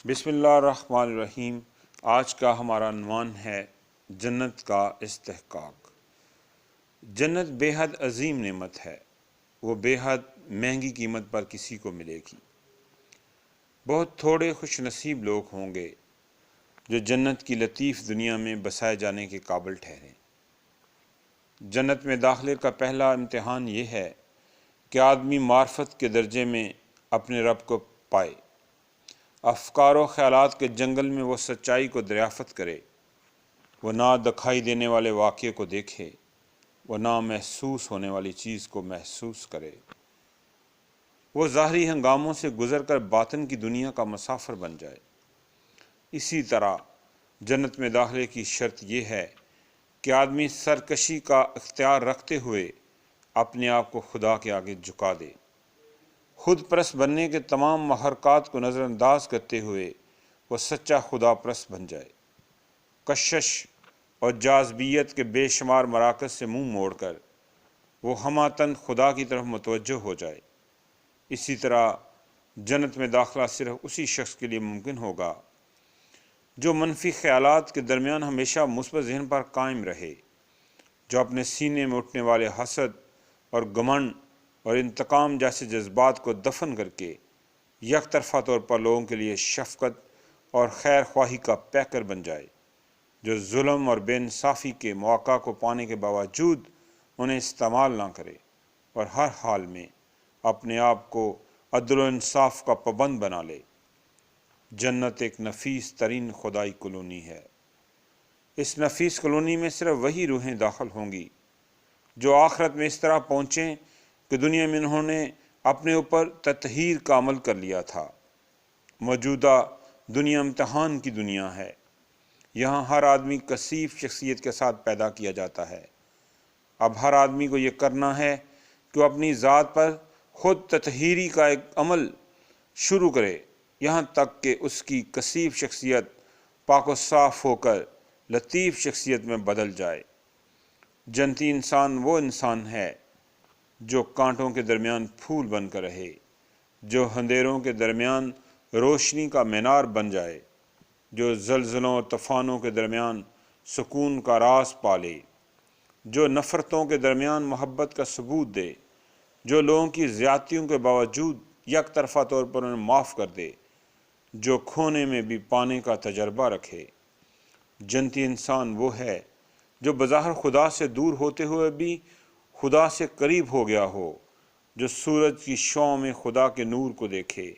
بسم اللہ الرحمن الرحیم۔ آج کا ہمارا عنوان ہے جنت کا استحقاق۔ جنت بے حد عظیم نعمت ہے، وہ بے حد مہنگی قیمت پر کسی کو ملے گی۔ بہت تھوڑے خوش نصیب لوگ ہوں گے جو جنت کی لطیف دنیا میں بسائے جانے کے قابل ٹھہریں۔ جنت میں داخلے کا پہلا امتحان یہ ہے کہ آدمی معرفت کے درجے میں اپنے رب کو پائے، افکار و خیالات کے جنگل میں وہ سچائی کو دریافت کرے، وہ نہ دکھائی دینے والے واقعے کو دیکھے، وہ نہ محسوس ہونے والی چیز کو محسوس کرے، وہ ظاہری ہنگاموں سے گزر کر باطن کی دنیا کا مسافر بن جائے۔ اسی طرح جنت میں داخلے کی شرط یہ ہے کہ آدمی سرکشی کا اختیار رکھتے ہوئے اپنے آپ کو خدا کے آگے جھکا دے، خود پرست بننے کے تمام محرکات کو نظر انداز کرتے ہوئے وہ سچا خدا پرست بن جائے، کشش اور جاذبیت کے بے شمار مراکز سے منہ موڑ کر وہ ہماتن خدا کی طرف متوجہ ہو جائے۔ اسی طرح جنت میں داخلہ صرف اسی شخص کے لیے ممکن ہوگا جو منفی خیالات کے درمیان ہمیشہ مثبت ذہن پر قائم رہے، جو اپنے سینے میں اٹھنے والے حسد اور گھمنڈ اور انتقام جیسے جذبات کو دفن کر کے یک طرفہ طور پر لوگوں کے لیے شفقت اور خیر خواہی کا پیکر بن جائے، جو ظلم اور بے انصافی کے مواقع کو پانے کے باوجود انہیں استعمال نہ کرے اور ہر حال میں اپنے آپ کو عدل و انصاف کا پابند بنا لے۔ جنت ایک نفیس ترین خدائی کالونی ہے۔ اس نفیس کالونی میں صرف وہی روحیں داخل ہوں گی جو آخرت میں اس طرح پہنچیں کہ دنیا میں انہوں نے اپنے اوپر تطہیر کا عمل کر لیا تھا۔ موجودہ دنیا امتحان کی دنیا ہے۔ یہاں ہر آدمی کثیف شخصیت کے ساتھ پیدا کیا جاتا ہے۔ اب ہر آدمی کو یہ کرنا ہے کہ وہ اپنی ذات پر خود تطہیری کا ایک عمل شروع کرے، یہاں تک کہ اس کی کثیف شخصیت پاک و صاف ہو کر لطیف شخصیت میں بدل جائے۔ جنتی انسان وہ انسان ہے جو کانٹوں کے درمیان پھول بن کر رہے، جو اندھیروں کے درمیان روشنی کا مینار بن جائے، جو زلزلوں اور طوفانوں کے درمیان سکون کا راز پالے، جو نفرتوں کے درمیان محبت کا ثبوت دے، جو لوگوں کی زیادتیوں کے باوجود یک طرفہ طور پر انہیں معاف کر دے، جو کھونے میں بھی پانے کا تجربہ رکھے۔ جنتی انسان وہ ہے جو بظاہر خدا سے دور ہوتے ہوئے بھی خدا سے قریب ہو گیا ہو، جو سورج کی شعاؤں میں خدا کے نور کو دیکھے،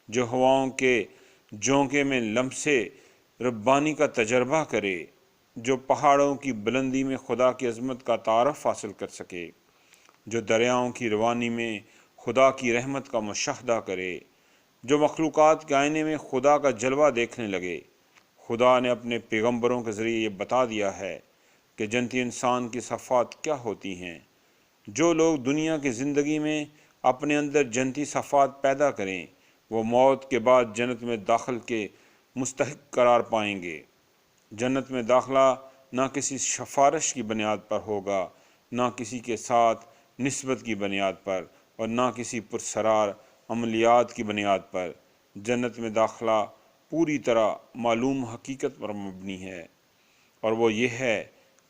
جو ہواؤں کے جھونکے میں لمسِ ربانی کا تجربہ کرے، جو پہاڑوں کی بلندی میں خدا کی عظمت کا تعارف حاصل کر سکے، جو دریاؤں کی روانی میں خدا کی رحمت کا مشاہدہ کرے، جو مخلوقات کے آئینے میں خدا کا جلوہ دیکھنے لگے۔ خدا نے اپنے پیغمبروں کے ذریعے یہ بتا دیا ہے کہ جنتی انسان کی صفات کیا ہوتی ہیں۔ جو لوگ دنیا کی زندگی میں اپنے اندر جنتی صفات پیدا کریں، وہ موت کے بعد جنت میں داخل کے مستحق قرار پائیں گے۔ جنت میں داخلہ نہ کسی سفارش کی بنیاد پر ہوگا، نہ کسی کے ساتھ نسبت کی بنیاد پر، اور نہ کسی پرسرار عملیات کی بنیاد پر۔ جنت میں داخلہ پوری طرح معلوم حقیقت پر مبنی ہے، اور وہ یہ ہے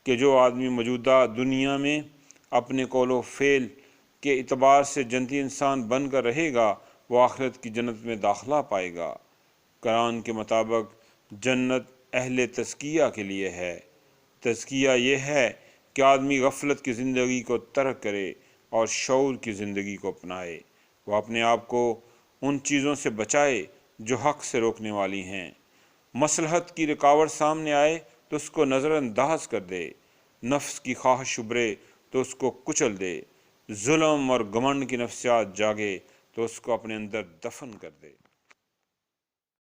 کہ جو آدمی موجودہ دنیا میں اپنے قول و فعل کے اعتبار سے جنتی انسان بن کر رہے گا، وہ آخرت کی جنت میں داخلہ پائے گا۔ قرآن کے مطابق جنت اہل تزکیہ کے لیے ہے۔ تزکیہ یہ ہے کہ آدمی غفلت کی زندگی کو ترک کرے اور شعور کی زندگی کو اپنائے، وہ اپنے آپ کو ان چیزوں سے بچائے جو حق سے روکنے والی ہیں۔ مصلحت کی رکاوٹ سامنے آئے تو اس کو نظر انداز کر دے، نفس کی خواہش ابھرے تو اس کو کچل دے، ظلم اور گھمنڈ کی نفسیات جاگے تو اس کو اپنے اندر دفن کر دے۔